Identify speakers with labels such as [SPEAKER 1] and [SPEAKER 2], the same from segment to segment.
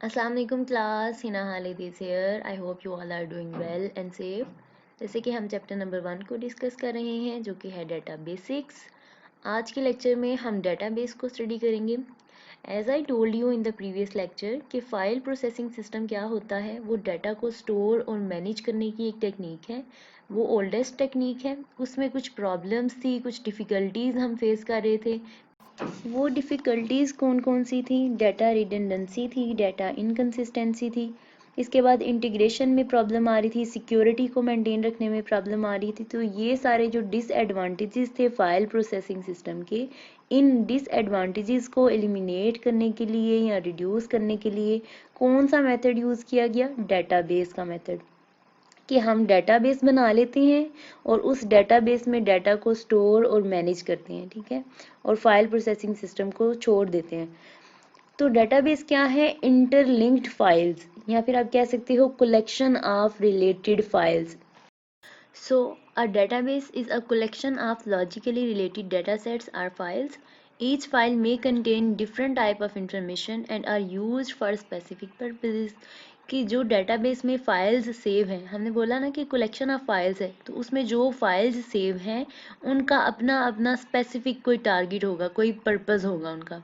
[SPEAKER 1] अस्सलाम वालेकुम class, Hina Khalid is here. I hope you all are doing well and safe. जैसे कि हम चैप्टर नंबर 1 को डिस्कस कर रहे हैं जो कि है डाटा बेसिक्स। आज के लेक्चर में हम डाटाबेस को स्टडी करेंगे। As I told you in the previous lecture कि फाइल प्रोसेसिंग सिस्टम क्या होता है, वो डाटा को स्टोर और मैनेज करने की एक टेक्निक है। वो ओल्डेस्ट टेक्निक है। उसमें कुछ प्रॉब्लम्स थी, कुछ डिफ़िकल्टीज हम फेस कर रहे थे। वो डिफ़िकल्टीज़ कौन कौन सी थी? डाटा रिडंडेंसी थी, डाटा इनकन्सिस्टेंसी थी, इसके बाद इंटीग्रेशन में प्रॉब्लम आ रही थी, सिक्योरिटी को मेंटेन रखने में प्रॉब्लम आ रही थी। तो ये सारे जो डिसएडवांटेजेस थे फाइल प्रोसेसिंग सिस्टम के, इन डिसएडवांटेजेस को एलिमिनेट करने के लिए या रिड्यूस करने के लिए कौन सा मेथड यूज़ किया गया? डाटाबेस का मेथड। कि हम डेटाबेस बना लेते हैं और उस डेटाबेस में डाटा को स्टोर और मैनेज करते हैं, ठीक है, और फाइल प्रोसेसिंग सिस्टम को छोड़ देते हैं। तो डेटाबेस क्या है? इंटरलिंक्ड फाइल्स, या फिर आप कह सकते हो collection of related files. So, a database is a collection of logically related datasets or files. Each file may contain different type of information and are used for specific purposes. कि जो database में files save हैं, हमने बोला ना कि collection of files है, तो उसमें जो files सेव हैं उनका अपना अपना specific कोई target होगा, कोई purpose होगा उनका.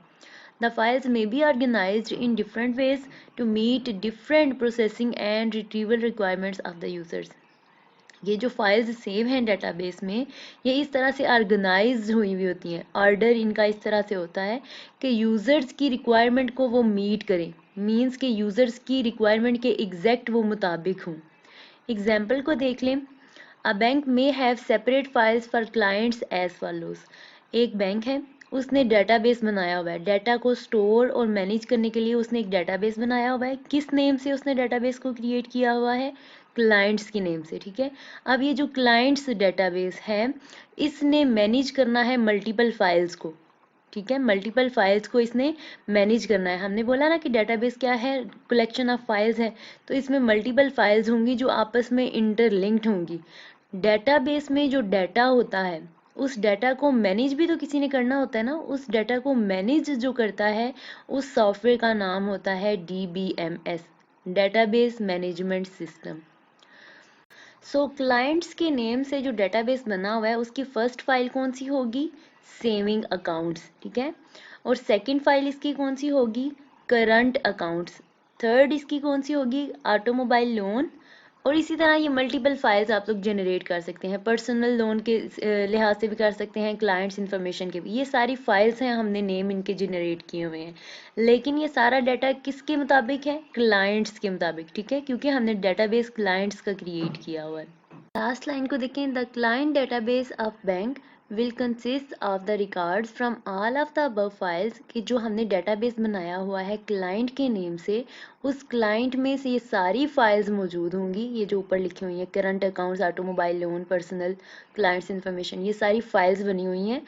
[SPEAKER 1] The files may be organized in different ways to meet different processing and retrieval requirements of the users. ये जो फाइल्स सेव हैं डेटाबेस में, ये इस तरह से ऑर्गेनाइज हुई हुई होती हैं। ऑर्डर इनका इस तरह से होता है कि यूज़र्स की रिक्वायरमेंट को वो मीट करें, मींस कि यूज़र्स की रिक्वायरमेंट के एग्जैक्ट वो मुताबिक हों। एग्जाम्पल को देख लें। A bank may have separate files for clients as follows. एक बैंक है, उसने डेटाबेस बनाया हुआ है, डाटा को स्टोर और मैनेज करने के लिए उसने एक डेटाबेस बनाया हुआ है। किस नेम से उसने डेटाबेस को क्रिएट किया हुआ है? क्लाइंट्स की नेम से, ठीक है। अब ये जो क्लाइंट्स डेटाबेस है, इसने मैनेज करना है मल्टीपल फाइल्स को, ठीक है, मल्टीपल फाइल्स को इसने मैनेज करना है। हमने बोला ना कि डेटाबेस क्या है? कलेक्शन ऑफ फाइल्स है, तो इसमें मल्टीपल फाइल्स होंगी जो आपस में इंटरलिंक्ड होंगी। डेटाबेस में जो डाटा होता है, उस डाटा को मैनेज भी तो किसी ने करना होता है ना। उस डाटा को मैनेज जो करता है, उस सॉफ्टवेयर का नाम होता है DBMS, डेटाबेस मैनेजमेंट सिस्टम। सो क्लाइंट्स के नेम से जो डेटाबेस बना हुआ है, उसकी फर्स्ट फाइल कौन सी होगी? सेविंग अकाउंट्स, ठीक है। और सेकंड फाइल इसकी कौन सी होगी? Current accounts. थर्ड इसकी कौन सी होगी? Automobile loan. और इसी तरह ये मल्टीपल फाइल्स आप लोग जनरेट कर सकते हैं, पर्सनल लोन के लिहाज से भी कर सकते हैं, क्लाइंट्स इन्फॉर्मेशन के भी। ये सारी फाइल्स हैं, हमने नेम इनके जनरेट किए हुए हैं। लेकिन ये सारा डाटा किसके मुताबिक है? क्लाइंट्स के मुताबिक, ठीक है, क्योंकि हमने डाटाबेस क्लाइंट्स का क्रिएट किया हुआ है। लास्ट लाइन को देखें। The client database of bank will consist of the records from all of the above files. कि जो हमने डेटाबेस बनाया हुआ है क्लाइंट के नेम से, उस क्लाइंट में से ये सारी फाइल्स मौजूद होंगी। ये जो ऊपर लिखी हुई हैं, current accounts, automobile loan, personal, clients information, ये सारी फाइल्स बनी हुई हैं।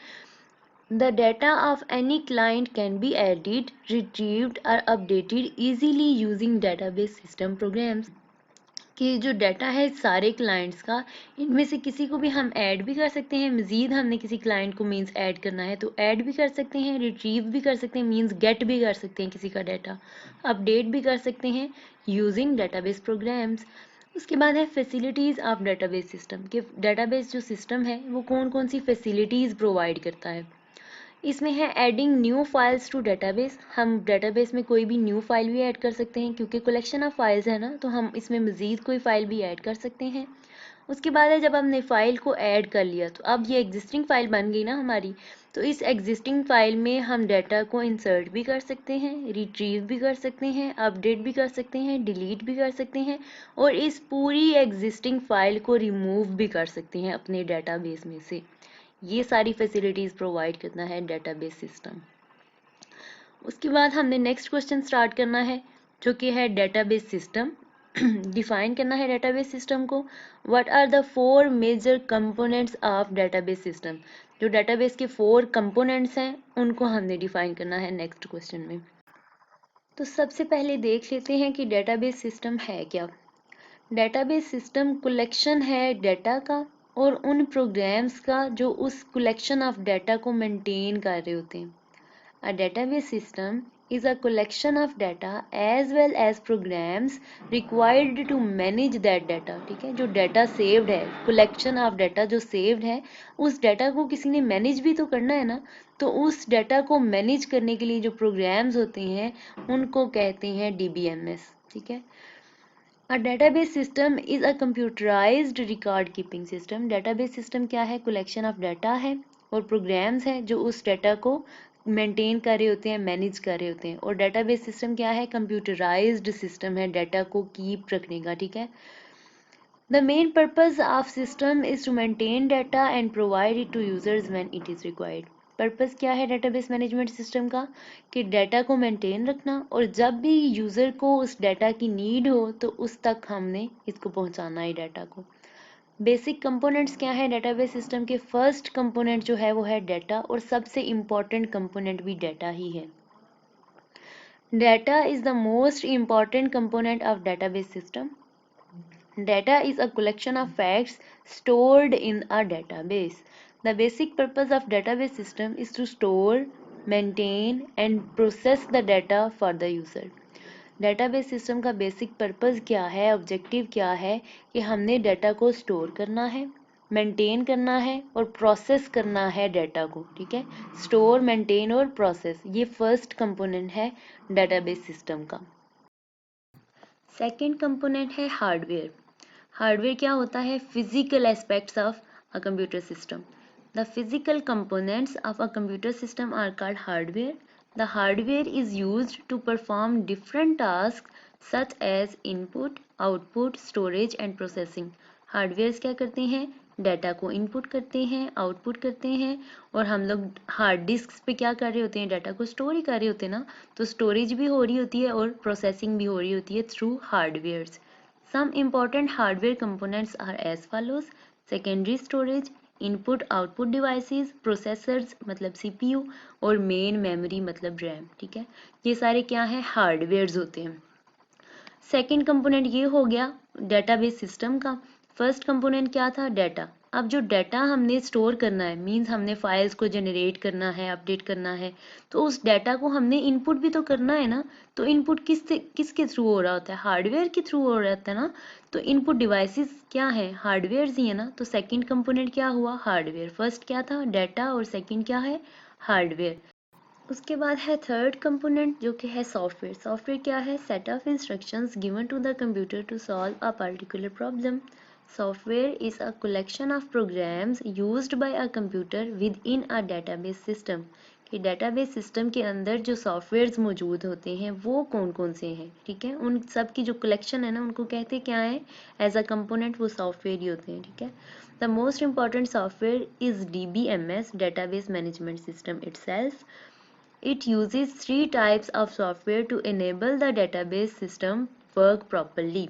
[SPEAKER 1] The data of any client can be added, retrieved or updated easily using database system programs. कि जो डाटा है सारे क्लाइंट्स का, इनमें से किसी को भी हम ऐड भी कर सकते हैं। मज़ीद हमने किसी क्लाइंट को मीन्स ऐड करना है तो ऐड भी कर सकते हैं, रिट्रीव भी कर सकते हैं, मीन्स गेट भी कर सकते हैं किसी का डाटा, अपडेट भी कर सकते हैं यूजिंग डाटाबेस प्रोग्राम्स। उसके बाद है फैसिलिटीज़ ऑफ डाटाबेस सिस्टम। कि डाटाबेस जो सिस्टम है वो कौन कौन सी फैसिलिटीज़ प्रोवाइड करता है। इसमें है adding new files to database. हम डेटाबेस में कोई भी न्यू फाइल भी ऐड कर सकते हैं, क्योंकि कलेक्शन ऑफ फाइल्स है ना, तो हम इसमें मज़ीद कोई फाइल भी ऐड कर सकते हैं। उसके बाद है जब हमने फाइल को ऐड कर लिया, तो अब ये एग्जिस्टिंग फाइल बन गई ना हमारी, तो इस एग्जिस्टिंग फाइल में हम डाटा को इंसर्ट भी कर सकते हैं, रिट्रीव भी कर सकते हैं, अपडेट भी कर सकते हैं, डिलीट भी कर सकते हैं, और इस पूरी एग्जिस्टिंग फाइल को रिमूव भी कर सकते हैं अपने डाटाबेस में से। ये सारी फैसिलिटीज़ प्रोवाइड करना है डेटाबेस सिस्टम। उसके बाद हमने नेक्स्ट क्वेश्चन स्टार्ट करना है, जो कि है डेटाबेस सिस्टम। डिफाइन करना है डेटाबेस सिस्टम को। What are the 4 major components of database system. जो डेटाबेस के 4 कंपोनेंट्स हैं उनको हमने डिफाइन करना है नेक्स्ट क्वेश्चन में। तो सबसे पहले देख लेते हैं कि डेटाबेस सिस्टम है क्या। डेटाबेस सिस्टम कलेक्शन है डाटा का और उन प्रोग्राम्स का जो उस कलेक्शन ऑफ डाटा को मेंटेन कर रहे होते हैं। A database system is a collection of data as well as programs required to manage that data। ठीक है, जो डाटा सेव्ड है, collection of data जो सेव्ड है, उस डाटा को किसी ने मैनेज भी तो करना है ना, तो उस डाटा को मैनेज करने के लिए जो प्रोग्राम्स होते हैं उनको कहते हैं DBMS। ठीक है, A database system is a computerized record keeping system। database system क्या है? collection of data है और programs है जो उस data को मेंटेन कर रहे होते हैं, मैनेज कर रहे होते हैं। और database system क्या है? computerized system है डाटा को कीप रखने का। ठीक है, The main purpose of system is to maintain data and provide it to users when it is required। Purpose क्या है डेटाबेस मैनेजमेंट सिस्टम का? कि डाटा को मेंटेन रखना और जब भी यूज़र को उस डाटा की नीड हो तो उस तक हमने इसको पहुंचाना है डाटा को। बेसिक कंपोनेंट्स क्या है डेटाबेस सिस्टम के? फर्स्ट कंपोनेंट जो है वो है डाटा और सबसे इम्पॉर्टेंट कंपोनेंट भी डाटा ही है। Data is the most important component of database system. Data is a collection of facts stored in a database. The basic purpose of database system is to store, maintain and process the data for the user. Database system का basic purpose क्या है, objective क्या है कि हमने data को store करना है, maintain करना है और process करना है data को। ठीक है, store, maintain और process ये first component है database system का। Second component है hardware। हार्डवेयर क्या होता है? Physical aspects of a computer system. The physical components of a computer system are called hardware. The hardware is used to perform different task such as input, output, storage and processing. Hardwares क्या करते हैं? Data को input करते हैं, output करते हैं और हम लोग हार्ड डिस्क पे क्या कर रहे होते हैं? डाटा को स्टोर ही कर रहे होते हैं ना, तो स्टोरेज भी हो रही होती है और प्रोसेसिंग भी हो रही होती है through hardwares. Some important hardware components are as follows: secondary storage, input-output devices, processors मतलब CPU और main memory मतलब RAM। ठीक है, ये सारे क्या हैं? हार्डवेयर्स होते हैं। सेकेंड कंपोनेंट ये हो गया डेटाबेस सिस्टम का। फर्स्ट कंपोनेंट क्या था? डाटा। अब जो डाटा हमने स्टोर करना है, मीन्स हमने फाइल्स को जनरेट करना है, अपडेट करना है, तो उस डाटा को हमने इनपुट भी तो करना है ना। तो इनपुट किसके थ्रू हो रहा होता है? हार्डवेयर के थ्रू हो रहा होता है ना। तो इनपुट डिवाइसेस क्या है? हार्डवेयर ही है ना। तो सेकेंड कंपोनेंट क्या हुआ? हार्डवेयर। फर्स्ट क्या था? डाटा और सेकेंड क्या है? हार्डवेयर। उसके बाद है थर्ड कंपोनेंट जो कि है सॉफ्टवेयर। सॉफ्टवेयर क्या है? Set of instructions given to the computer to solve a particular problem. Software is a collection of programs used by a computer within a database system. कि database system के अंदर जो softwares मौजूद होते हैं वो कौन कौन से हैं? ठीक है, उन सब की जो कलेक्शन है ना उनको कहते क्या है? एज अ कंपोनेंट वो सॉफ्टवेयर ही होते हैं। ठीक है, the most important software is DBMS, database management system itself। It uses three types of software to enable the database system work properly।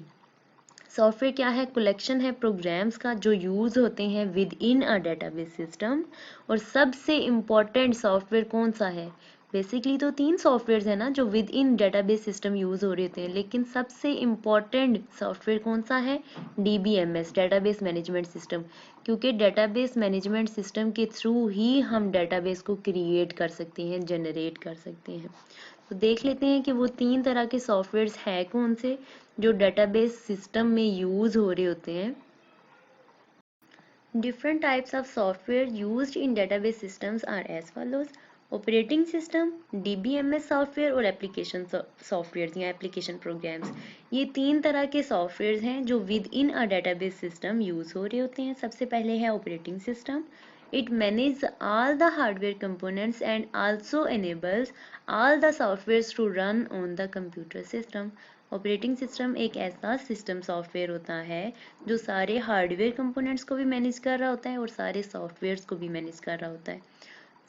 [SPEAKER 1] Software क्या है? कलेक्शन है प्रोग्राम्स का जो यूज होते हैं with in a database system. और सबसे important software कौन सा है? बेसिकली तो तीन सॉफ्टवेयर है ना जो with in database system use हो रहे थे, लेकिन सबसे इम्पोर्टेंट सॉफ्टवेयर कौन सा है? DBMS, database management system. क्योंकि डेटाबेस मैनेजमेंट सिस्टम के थ्रू ही हम डेटाबेस को क्रिएट कर सकते हैं, जनरेट कर सकते हैं। तो देख लेते हैं कि वो तीन तरह के सॉफ्टवेयर्स हैं कौन से जो डेटाबेस सिस्टम में यूज हो रहे होते हैं। Different types of software used in database systems are as follows: operating system, DBMS software और एप्लीकेशन सॉफ्टवेयर या एप्लीकेशन प्रोग्राम्स। ये तीन तरह के सॉफ्टवेयर हैं जो with in a database system use हो रहे होते हैं। सबसे पहले है operating system. It manages all the hardware components and also enables all the softwares to run on the computer system। Operating system एक ऐसा सिस्टम सॉफ्टवेयर होता है जो सारे हार्डवेयर कंपोनेंट्स को भी मैनेज कर रहा होता है और सारे सॉफ्टवेयर्स को भी मैनेज कर रहा होता है।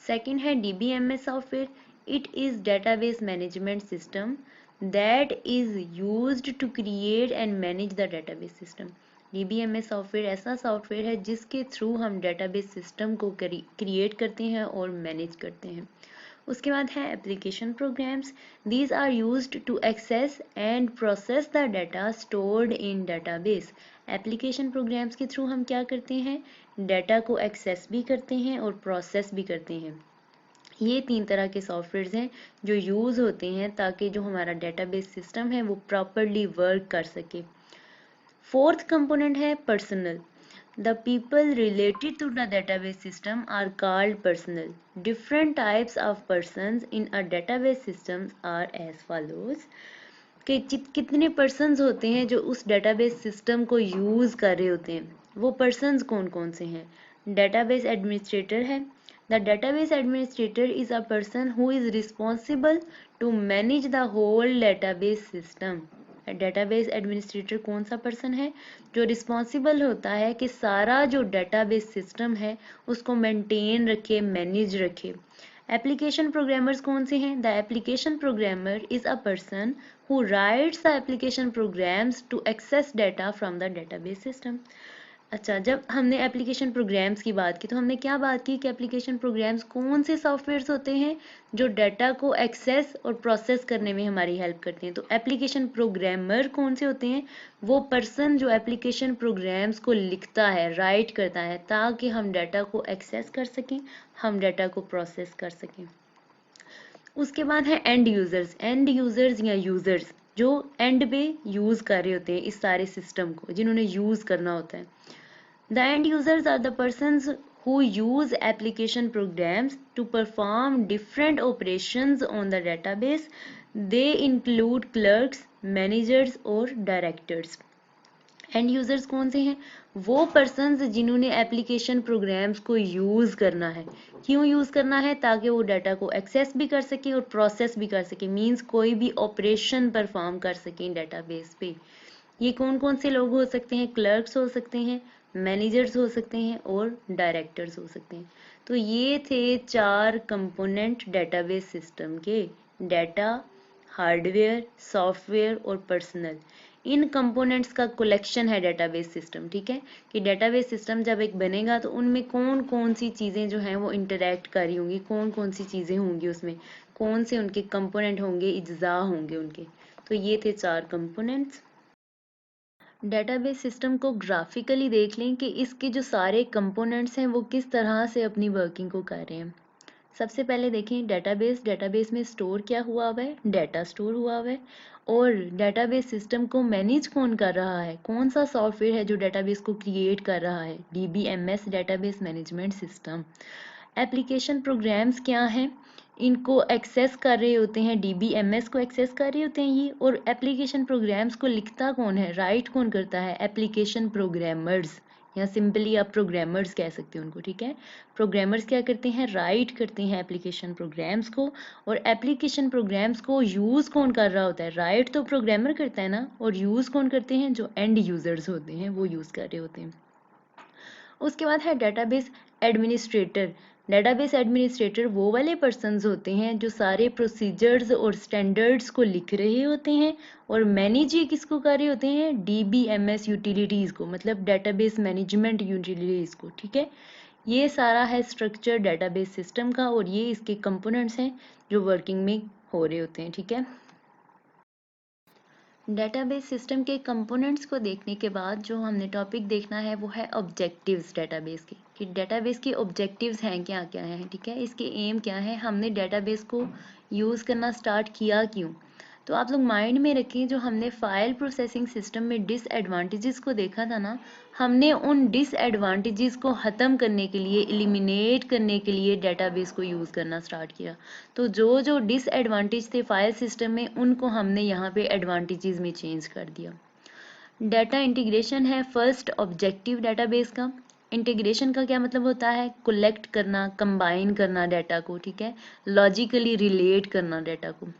[SPEAKER 1] सेकेंड है DBMS software. It is database management system that is used to create and manage the database system. DBMS software ऐसा सॉफ्टवेयर है जिसके थ्रू हम डेटाबेस सिस्टम को क्रिएट करते हैं और मैनेज करते हैं। उसके बाद है application programs. These are used to access and process the data stored in database. Application programs के थ्रू हम क्या करते हैं? डाटा को एक्सेस भी करते हैं और प्रोसेस भी करते हैं। ये 3 तरह के सॉफ्टवेयर्स हैं जो यूज़ होते हैं ताकि जो हमारा डेटाबेस सिस्टम है वो प्रॉपरली वर्क कर सके। फोर्थ कंपोनेंट है personal. The people related to the database system are called personnel. Different types of persons in a database system are as follows. कि कितने पर्सन्स होते हैं जो उस डेटाबेस सिस्टम को यूज़ कर रहे होते हैं, वो पर्सन्स कौन कौन से हैं। डेटाबेस एडमिनिस्ट्रेटर है। The database administrator is a person who is responsible to manage the whole database system. Database administrator कौन सा पर्सन है जो रिस्पॉन्सिबल होता है कि सारा जो डेटाबेस सिस्टम है उसको मेंटेन रखे, मैनेज रखे। एप्लीकेशन प्रोग्रामर्स कौन से हैं। The application programmer is a person who writes the application programs to access data from the database system. अच्छा, जब हमने एप्लीकेशन प्रोग्राम्स की बात की तो हमने क्या बात की कि एप्लीकेशन प्रोग्राम्स कौन से सॉफ्टवेयर्स होते हैं जो डाटा को एक्सेस और प्रोसेस करने में हमारी हेल्प करते हैं। तो एप्लीकेशन प्रोग्रामर कौन से होते हैं, वो पर्सन जो एप्लीकेशन प्रोग्राम्स को लिखता है, राइट करता है, ताकि हम डाटा को एक्सेस कर सकें, हम डाटा को प्रोसेस कर सकें। उसके बाद है एंड यूजर्स। एंड यूजर्स या यूजर्स जो एंड पे यूज कर रहे होते हैं इस सारे सिस्टम को, जिन्होंने यूज करना होता है। The end users are the persons who use application programs to perform different operations on the database. They include clerks, managers और directors. एंड यूजर्स कौन से हैं, वो पर्सन्स जिन्होंने एप्लीकेशन प्रोग्राम्स को यूज़ करना है। क्यों यूज़ करना है, ताकि वो डाटा को एक्सेस भी कर सके और प्रोसेस भी कर सके, मींस कोई भी ऑपरेशन परफॉर्म कर सकें डाटाबेस पे। ये कौन कौन से लोग हो सकते हैं, क्लर्क्स हो सकते हैं, मैनेजर्स हो सकते हैं और डायरेक्टर्स हो सकते हैं। तो ये थे 4 कंपोनेंट डेटाबेस सिस्टम के, डाटा, हार्डवेयर, सॉफ्टवेयर और पर्सनल। इन कंपोनेंट्स का कलेक्शन है डेटाबेस सिस्टम। ठीक है, कि डेटाबेस सिस्टम जब एक बनेगा तो उनमें कौन कौन सी चीज़ें जो हैं वो इंटरैक्ट कर रही होंगी, कौन कौन सी चीज़ें होंगी उसमें, कौन से उनके कंपोनेंट होंगे, इज्जा होंगे उनके। तो ये थे 4 कंपोनेंट्स। डेटाबेस सिस्टम को ग्राफिकली देख लें कि इसके जो सारे कंपोनेंट्स हैं वो किस तरह से अपनी वर्किंग को कर रहे हैं। सबसे पहले देखें डेटाबेस। डेटाबेस में स्टोर क्या हुआ हुआ है, डाटा स्टोर हुआ हुआ है। और डेटाबेस सिस्टम को मैनेज कौन कर रहा है, कौन सा सॉफ्टवेयर है जो डेटाबेस को क्रिएट कर रहा है, DBMS database management system. Application programs क्या हैं, इनको एक्सेस कर रहे होते हैं, DBMS को एक्सेस कर रहे होते हैं ये। और एप्लीकेशन प्रोग्राम्स को लिखता कौन है, राइट कौन करता है, एप्लीकेशन प्रोग्रामर्स, या सिंपली आप प्रोग्रामर्स कह सकते हैं उनको। ठीक है, प्रोग्रामर्स क्या करते हैं, राइट करते हैं एप्लीकेशन प्रोग्राम्स को। और एप्लीकेशन प्रोग्राम्स को यूज़ कौन कर रहा होता है, राइट तो प्रोग्रामर करता है ना, और यूज़ कौन करते हैं, जो एंड यूजर्स होते हैं वो यूज़ कर रहे होते हैं। उसके बाद है डेटाबेस एडमिनिस्ट्रेटर। डेटाबेस एडमिनिस्ट्रेटर वो वाले पर्सन्स होते हैं जो सारे प्रोसीजर्स और स्टैंडर्ड्स को लिख रहे होते हैं और मैनेज ये किसको कर रहे होते हैं, DBMS यूटिलिटीज़ को, मतलब डेटाबेस मैनेजमेंट यूटिलिटीज़ को। ठीक है, ये सारा है स्ट्रक्चर डेटाबेस सिस्टम का और ये इसके कंपोनेंट्स हैं जो वर्किंग में हो रहे होते हैं। ठीक है, डेटाबेस सिस्टम के कंपोनेंट्स को देखने के बाद जो हमने टॉपिक देखना है वो है ऑब्जेक्टिव्स डेटाबेस के, कि डेटाबेस के ऑब्जेक्टिव्स हैं क्या क्या हैं। ठीक है, इसके एम क्या है, हमने डेटाबेस को यूज़ करना स्टार्ट किया क्यों। तो आप लोग माइंड में रखें, जो हमने फाइल प्रोसेसिंग सिस्टम में डिसएडवांटेजेस को देखा था ना, हमने उन डिसएडवांटेजेस को ख़त्म करने के लिए, एलिमिनेट करने के लिए डेटाबेस को यूज़ करना स्टार्ट किया। तो जो जो डिसएडवांटेज थे फाइल सिस्टम में, उनको हमने यहाँ पे एडवांटेजेस में चेंज कर दिया। डाटा इंटीग्रेशन है फर्स्ट ऑब्जेक्टिव डेटाबेस का। इंटीग्रेशन का क्या मतलब होता है, कलेक्ट करना, कंबाइन करना डाटा को। ठीक है, लॉजिकली रिलेट करना डाटा को।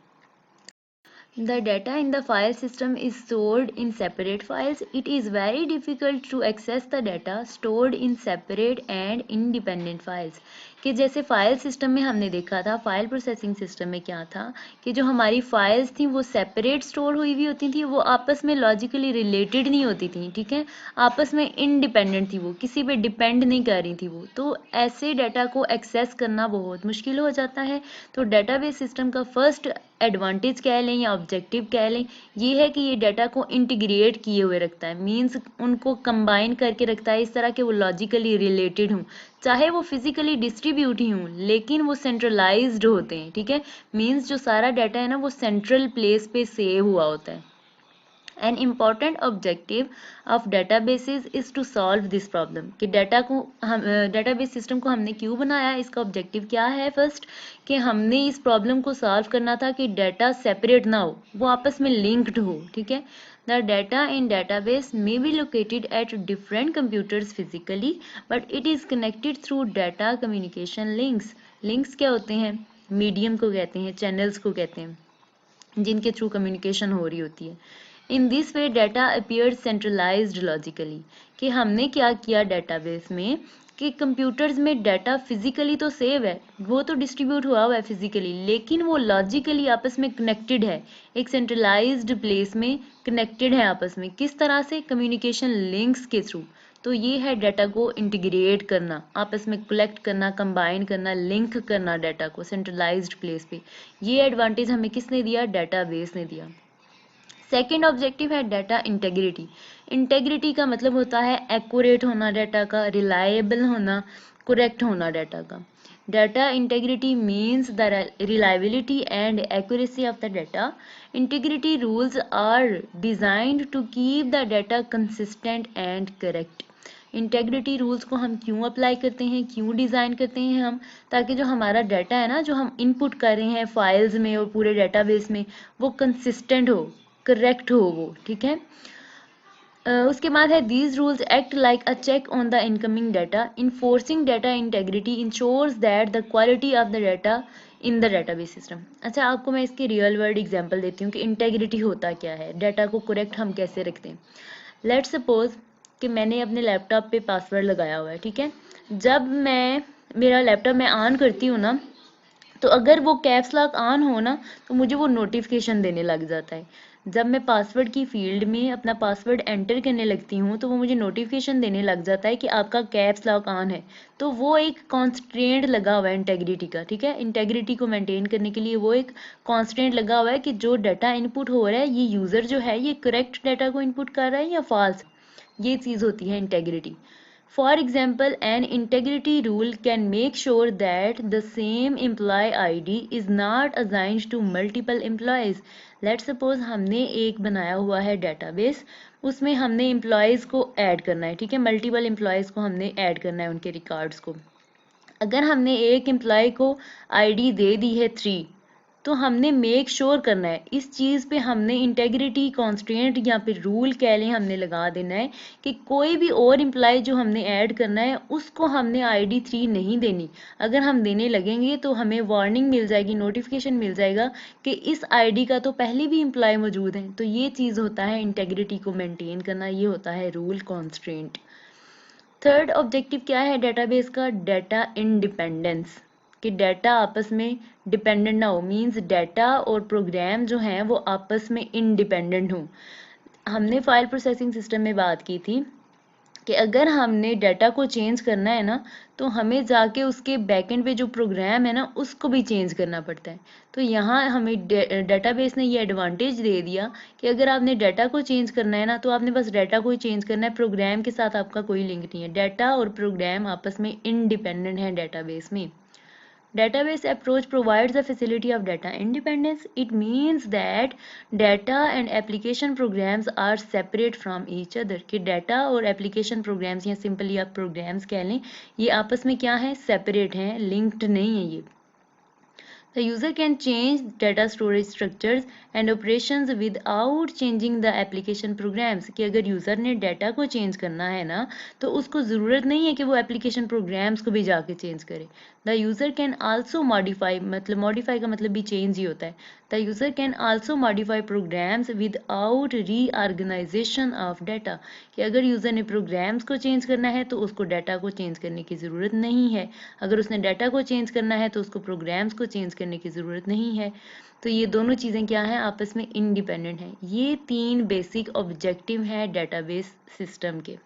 [SPEAKER 1] The data in the file system is stored in separate files. It is very difficult to access the data stored in separate and independent files. कि जैसे file system में हमने देखा था, फाइल प्रोसेसिंग सिस्टम में क्या था कि जो हमारी फाइल्स थी वो सेपरेट स्टोर हुई हुई होती थी, वो आपस में लॉजिकली रिलेटेड नहीं होती थी। ठीक है, आपस में इंडिपेंडेंट थी, वो किसी पे डिपेंड नहीं कर रही थी वो। तो ऐसे डाटा को एक्सेस करना बहुत मुश्किल हो जाता है। तो डेटाबेस सिस्टम का फर्स्ट एडवांटेज कह लें या ऑब्जेक्टिव कह लें, ये है कि ये डाटा को इंटीग्रेट किए हुए रखता है, मींस उनको कंबाइन करके रखता है इस तरह के वो लॉजिकली रिलेटेड हों, चाहे वो फिजिकली डिस्ट्रीब्यूट ही हों लेकिन वो सेंट्रलाइज्ड होते हैं, ठीक है। मींस जो सारा डाटा है ना वो सेंट्रल प्लेस पे सेव हुआ होता है। An important objective of databases is to solve this problem कि डाटा को हम डेटाबेस सिस्टम को हमने क्यों बनाया, इसका ऑब्जेक्टिव क्या है। फर्स्ट कि हमने इस प्रॉब्लम को सॉल्व करना था कि डाटा सेपरेट ना हो, वो आपस में लिंक्ड हो, ठीक है। The data in database may be located at different computers physically, but it is connected through data communication links. Links क्या होते हैं, मीडियम को कहते हैं, चैनल्स को कहते हैं, जिनके थ्रू कम्युनिकेशन हो रही होती है। In this way data appeared centralised logically कि हमने क्या किया डाटाबेस में कि कंप्यूटर्स में डाटा फिजिकली तो सेव है, वो तो डिस्ट्रीब्यूट हुआ हुआ है फिजिकली, लेकिन वो लॉजिकली आपस में कनेक्टेड है, एक सेंट्रलाइज्ड प्लेस में कनेक्टेड है आपस में। किस तरह से, कम्युनिकेशन लिंक्स के थ्रू। तो ये है डाटा को इंटीग्रेट करना, आपस में कलेक्ट करना, कंबाइन करना, लिंक करना डाटा को सेंट्रलाइज्ड प्लेस पे। ये एडवांटेज हमें किसने दिया, डाटाबेस ने दिया। सेकेंड ऑब्जेक्टिव है डाटा इंटेग्रिटी। इंटेग्रिटी का मतलब होता है एक्यूरेट होना डाटा का, रिलायबल होना, करेक्ट होना डाटा का। Data integrity means the reliability and accuracy of the data. Integrity rules are designed to keep the data consistent and correct. Integrity rules को हम क्यों अप्लाई करते हैं, क्यों डिज़ाइन करते हैं हम, ताकि जो हमारा डाटा है ना, जो हम इनपुट कर रहे हैं फाइल्स में और पूरे डाटाबेस में, वो कंसिस्टेंट हो, करेक्ट हो वो, ठीक है। उसके बाद है these rules act like a check on the incoming data, enforcing data integrity ensures that the quality of the data in the database system. अच्छा, आपको मैं इसकी रियल वर्ल्ड एग्जांपल देती हूँ कि इंटेग्रिटी होता क्या है, डाटा को करेक्ट हम कैसे रखते हैं। लेट्स सपोज कि मैंने अपने लैपटॉप पे पासवर्ड लगाया हुआ है, ठीक है। जब मैं मेरा लैपटॉप मैं ऑन करती हूँ ना, तो अगर वो कैप्स लॉक ऑन हो ना तो मुझे वो नोटिफिकेशन देने लग जाता है। जब मैं पासवर्ड की फील्ड में अपना पासवर्ड एंटर करने लगती हूँ तो वो मुझे नोटिफिकेशन देने लग जाता है कि आपका कैप्स लॉक ऑन है। तो वो एक कॉन्स्ट्रेंट लगा हुआ है इंटेग्रिटी का, ठीक है। इंटेग्रिटी को मेंटेन करने के लिए वो एक कॉन्स्ट्रेंट लगा हुआ है कि जो डाटा इनपुट हो रहा है, ये यूज़र जो है ये करेक्ट डाटा को इनपुट कर रहा है या फॉल्स, ये चीज़ होती है integrity. For example, an integrity rule can make sure that the same employee ID is not assigned to multiple employees. Let's suppose हमने एक बनाया हुआ है database, उसमें हमने employees को ऐड करना है, ठीक है। मल्टीपल employees को हमने ऐड करना है उनके रिकॉर्ड्स को। अगर हमने एक एम्प्लॉय को ID दे दी है 3, तो हमने मेक श्योर करना है, इस चीज़ पे हमने इंटेग्रिटी कॉन्स्ट्रेंट या फिर रूल कह लें, हमने लगा देना है कि कोई भी और एम्प्लॉय जो हमने ऐड करना है उसको हमने ID 3 नहीं देनी। अगर हम देने लगेंगे तो हमें वार्निंग मिल जाएगी, नोटिफिकेशन मिल जाएगा कि इस ID का तो पहले भी एम्प्लॉय मौजूद है। तो ये चीज़ होता है इंटेग्रिटी को मेंटेन करना, ये होता है रूल कॉन्स्ट्रेंट। थर्ड ऑब्जेक्टिव क्या है डेटाबेस का, डाटा इंडिपेंडेंस, कि डाटा आपस में डिपेंडेंट ना हो, मींस डाटा और प्रोग्राम जो हैं वो आपस में इंडिपेंडेंट हों। हमने फाइल प्रोसेसिंग सिस्टम में बात की थी कि अगर हमने डाटा को चेंज करना है ना, तो हमें जाके उसके बैकएंड पे जो प्रोग्राम है ना उसको भी चेंज करना पड़ता है। तो यहाँ हमें डाटाबेस ने ये एडवांटेज दे दिया कि अगर आपने डाटा को चेंज करना है ना, तो आपने बस डाटा को ही चेंज करना है, प्रोग्राम के साथ आपका कोई लिंक नहीं है। डाटा और प्रोग्राम आपस में इंडिपेंडेंट हैं डाटाबेस में। Database approach provides the facility of data independence. It means that data and application programs are separate from each other. कि data और application programs या simply आप programs कह लें, ये आपस में क्या है, separate हैं, linked नहीं है ये। The user can change data storage structures and operations without changing the application programs. कि अगर यूज़र ने डाटा को चेंज करना है ना, तो उसको ज़रूरत नहीं है कि वो एप्लीकेशन प्रोग्राम्स को भी जाके चेंज करे। The user can also modify, मतलब मॉडिफाई का मतलब भी चेंज ही होता है। The user can also modify programs without reorganization of data, कि अगर यूज़र ने प्रोग्राम्स को चेंज करना है तो उसको डाटा को चेंज करने की ज़रूरत नहीं है। अगर उसने डाटा को चेंज करना है तो उसको प्रोग्राम्स को चेंज करने की ज़रूरत नहीं है। तो ये दोनों चीज़ें क्या हैं, आपस में इंडिपेंडेंट हैं। ये 3 बेसिक ऑब्जेक्टिव हैं डेटाबेस सिस्टम के।